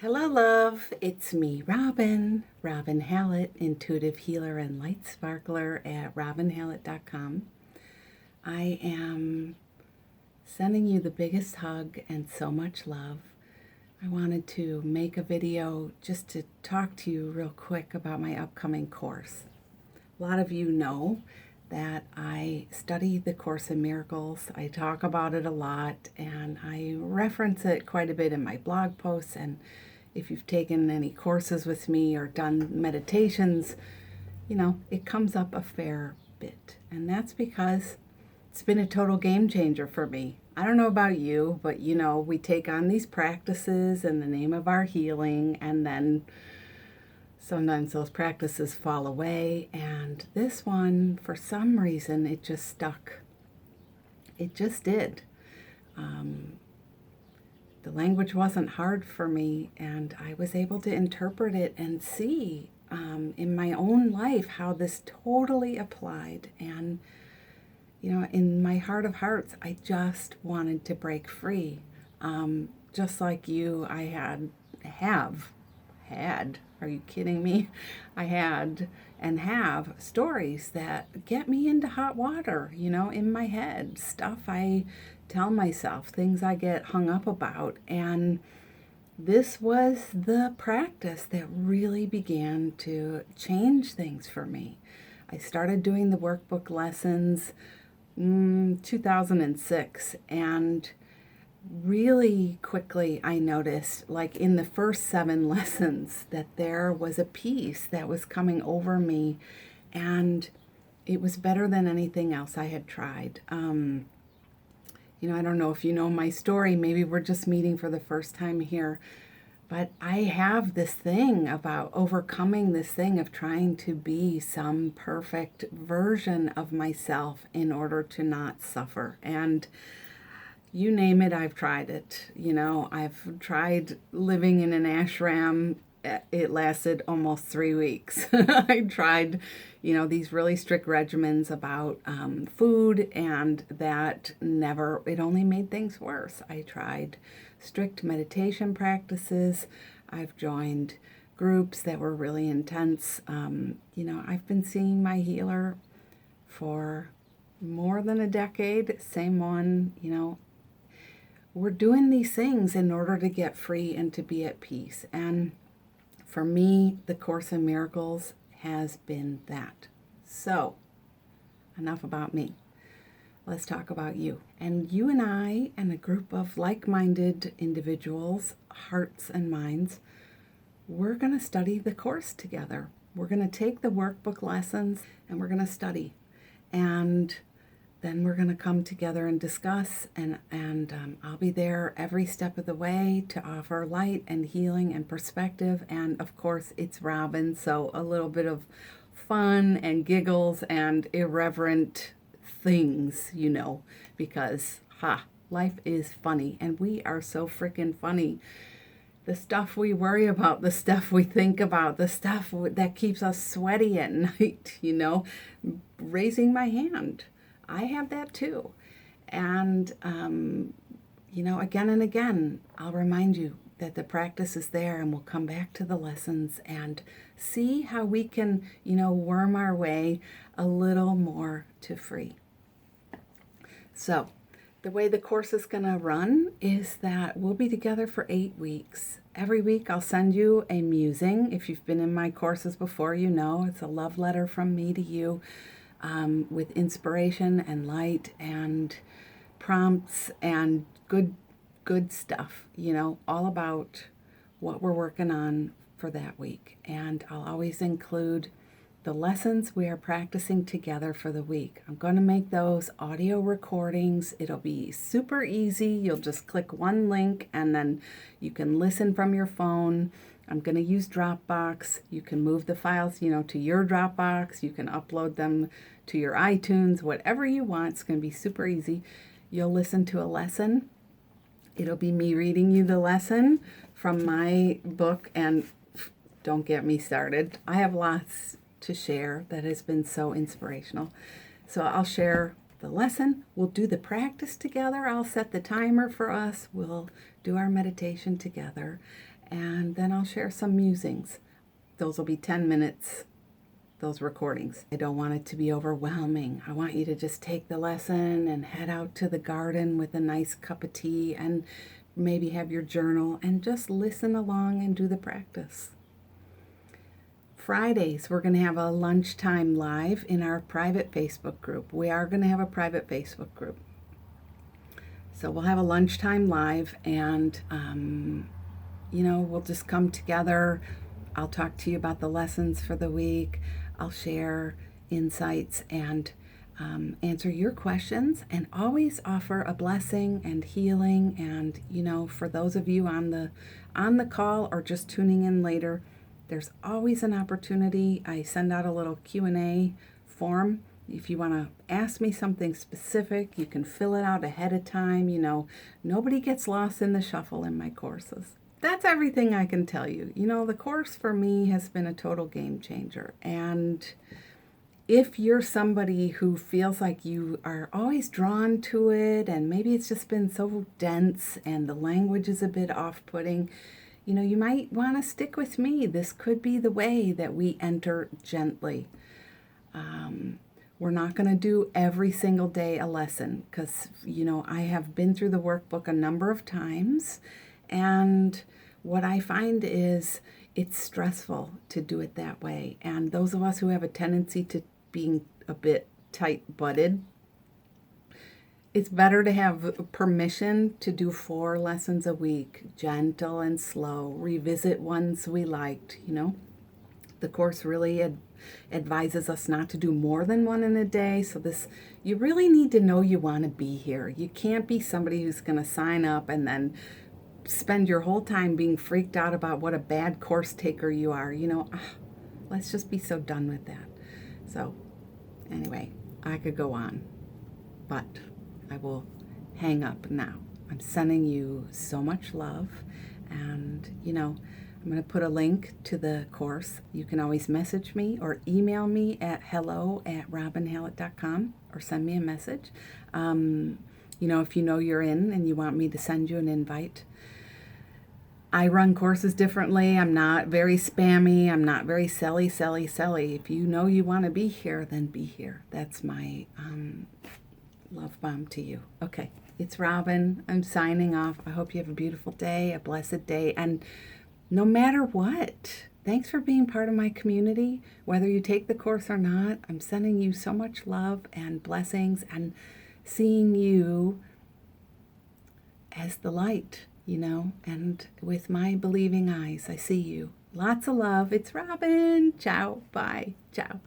Hello, love. It's me, Robin Hallett, intuitive healer and light sparkler at robinhallett.com. I am sending you the biggest hug and so much love. I wanted to make a video just to talk to you real quick about my upcoming course. A lot of you know that I study the Course in Miracles. I talk about it a lot and I reference it quite a bit in my blog posts, and if you've taken any courses with me or done meditations, it comes up a fair bit. And that's because it's been a total game changer for me. I don't know about you, but we take on these practices in the name of our healing, and then sometimes those practices fall away. And this one, for some reason, it just stuck. It just did. The language wasn't hard for me, and I was able to interpret it and see in my own life how this totally applied. And, in my heart of hearts, I just wanted to break free. Just like you, I have had, are you kidding me? I had and have stories that get me into hot water, in my head, stuff I tell myself, things I get hung up about. And this was the practice that really began to change things for me. I started doing the workbook lessons 2006, and really quickly I noticed, like in the first 7 lessons, that there was a peace that was coming over me, and it was better than anything else I had tried. I don't know if you know my story. Maybe we're just meeting for the first time here. But I have this thing about overcoming this thing of trying to be some perfect version of myself in order to not suffer. And you name it, I've tried it. I've tried living in an ashram. It lasted almost 3 weeks. I tried, these really strict regimens about food, and it only made things worse. I tried strict meditation practices. I've joined groups that were really intense. I've been seeing my healer for more than a decade, same one. We're doing these things in order to get free and to be at peace. And for me, the Course in Miracles has been that. So, enough about me. Let's talk about you. And you and I and a group of like-minded individuals, hearts and minds, we're going to study the Course together. We're going to take the workbook lessons and we're going to study. And then we're going to come together and discuss, and I'll be there every step of the way to offer light and healing and perspective. And of course, it's Robin, so a little bit of fun and giggles and irreverent things, because life is funny, and we are so freaking funny. The stuff we worry about, the stuff we think about, the stuff that keeps us sweaty at night, raising my hand. I have that too. And, again and again, I'll remind you that the practice is there, and we'll come back to the lessons and see how we can, worm our way a little more to free. So the way the course is going to run is that we'll be together for 8 weeks. Every week I'll send you a musing. If you've been in my courses before, it's a love letter from me to you. With inspiration and light and prompts and good stuff, all about what we're working on for that week. And I'll always include the lessons we are practicing together for the week. I'm going to make those audio recordings. It'll be super easy. You'll just click one link and then you can listen from your phone. I'm going to use Dropbox. You can move the files, to your Dropbox. You can upload them to your iTunes, whatever you want. It's going to be super easy. You'll listen to a lesson. It'll be me reading you the lesson from my book, and don't get me started. I have lots to share that has been so inspirational. So I'll share the lesson. We'll do the practice together. I'll set the timer for us. We'll do our meditation together. and then I'll share some musings. Those will be 10 minutes, those recordings. I don't want it to be overwhelming. I want you to just take the lesson and head out to the garden with a nice cup of tea and maybe have your journal and just listen along and do the practice. Fridays, we're going to have a lunchtime live in our private Facebook group. We are going to have a private Facebook group. So we'll have a lunchtime live, and, we'll just come together. I'll talk to you about the lessons for the week. I'll share insights and answer your questions, and always offer a blessing and healing. And, for those of you on the call or just tuning in later, there's always an opportunity. I send out a little Q&A form. If you want to ask me something specific, you can fill it out ahead of time. Nobody gets lost in the shuffle in my courses. That's everything I can tell you. The course for me has been a total game changer. And if you're somebody who feels like you are always drawn to it, and maybe it's just been so dense and the language is a bit off-putting, you might want to stick with me. This could be the way that we enter gently. We're not going to do every single day a lesson because, I have been through the workbook a number of times, and what I find is it's stressful to do it that way. And those of us who have a tendency to being a bit tight-butted, it's better to have permission to do 4 lessons a week, gentle and slow, revisit ones we liked. The course really advises us not to do more than 1 in a day. So you really need to know you want to be here. You can't be somebody who's going to sign up and then spend your whole time being freaked out about what a bad course taker you are. Let's just be so done with that. So anyway, I could go on, but I will hang up now. I'm sending you so much love, and I'm going to put a link to the course. You can always message me or email me at hello@robinhallett.com, or send me a message. If you're in and you want me to send you an invite. I run courses differently. I'm not very spammy. I'm not very selly. If you know you want to be here, then be here. That's my love bomb to you. Okay, it's Robin. I'm signing off. I hope you have a beautiful day, a blessed day, and no matter what, thanks for being part of my community. Whether you take the course or not, I'm sending you so much love and blessings, and seeing you as the light, and with my believing eyes, I see you. Lots of love. It's Robin. Ciao. Bye. Ciao.